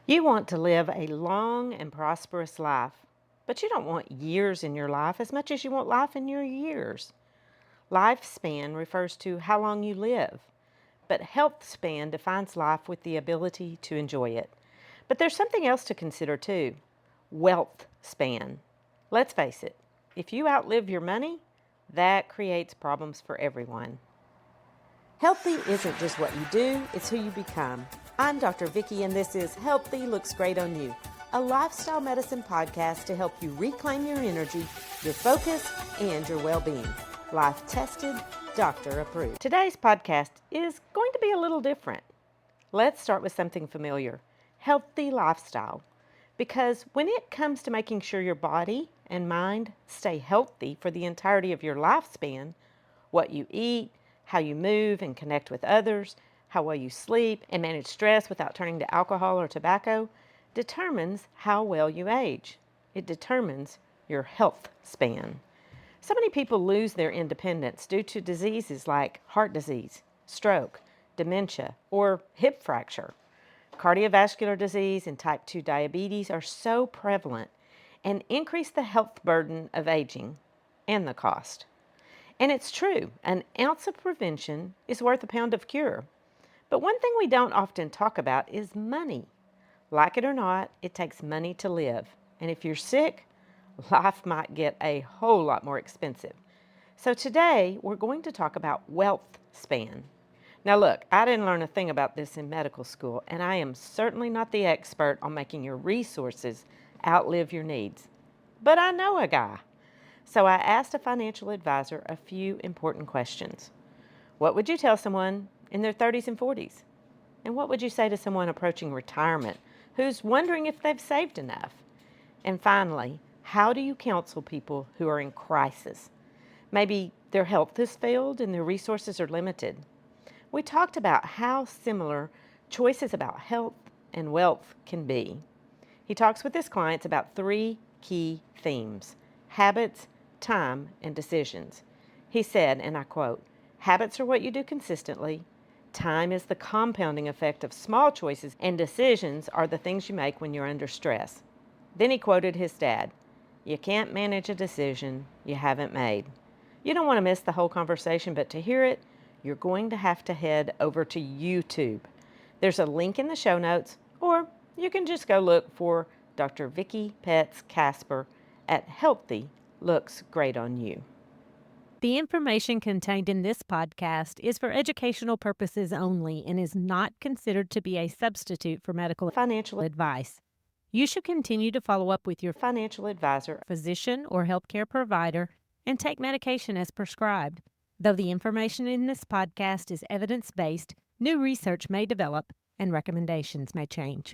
You want to live a long and prosperous life, but you don't want years in your life as much as you want life in your years. Lifespan refers to how long you live, but health span defines life with the ability to enjoy it. But there's something else to consider too: wealth span. Let's face it, if you outlive your money, that creates problems for everyone. Healthy isn't just what you do, it's who you become. I'm Dr. Vicki, and this is Healthy Looks Great on You, a lifestyle medicine podcast to help you reclaim your energy, your focus, and your well-being. Life tested, doctor approved. Today's podcast is going to be a little different. Let's start with something familiar: healthy lifestyle. Because when it comes to making sure your body and mind stay healthy for the entirety of your lifespan, what you eat, how you move and connect with others, how well you sleep, and manage stress without turning to alcohol or tobacco determines how well you age. It determines your health span. So many people lose their independence due to diseases like heart disease, stroke, dementia, or hip fracture. Cardiovascular disease and type 2 diabetes are so prevalent and increase the health burden of aging and the cost. And it's true, an ounce of prevention is worth a pound of cure. But one thing we don't often talk about is money. Like it or not, it takes money to live. And if you're sick, life might get a whole lot more expensive. So today, we're going to talk about wealth span. Now look, I didn't learn a thing about this in medical school, and I am certainly not the expert on making your resources outlive your needs. But I know a guy. So I asked a financial advisor a few important questions. What would you tell someone in their 30s and 40s? And what would you say to someone approaching retirement who's wondering if they've saved enough? And finally, how do you counsel people who are in crisis? Maybe their health has failed and their resources are limited. We talked about how similar choices about health and wealth can be. He talks with his clients about three key themes: habits, time, and decisions. He said, and I quote, "Habits are what you do consistently. Time is the compounding effect of small choices, and decisions are the things you make when you're under stress." Then he quoted his dad: "You can't manage a decision you haven't made." You don't want to miss the whole conversation, but to hear it, you're going to have to head over to YouTube. There's a link in the show notes, or you can just go look for Dr. Vicki Petz Casper at Healthy Looks Great on You. The information contained in this podcast is for educational purposes only and is not considered to be a substitute for medical Financial advice. You should continue to follow up with your financial advisor. physician or healthcare provider and take medication as prescribed. Though the information in this podcast is evidence-based, new research may develop and recommendations may change.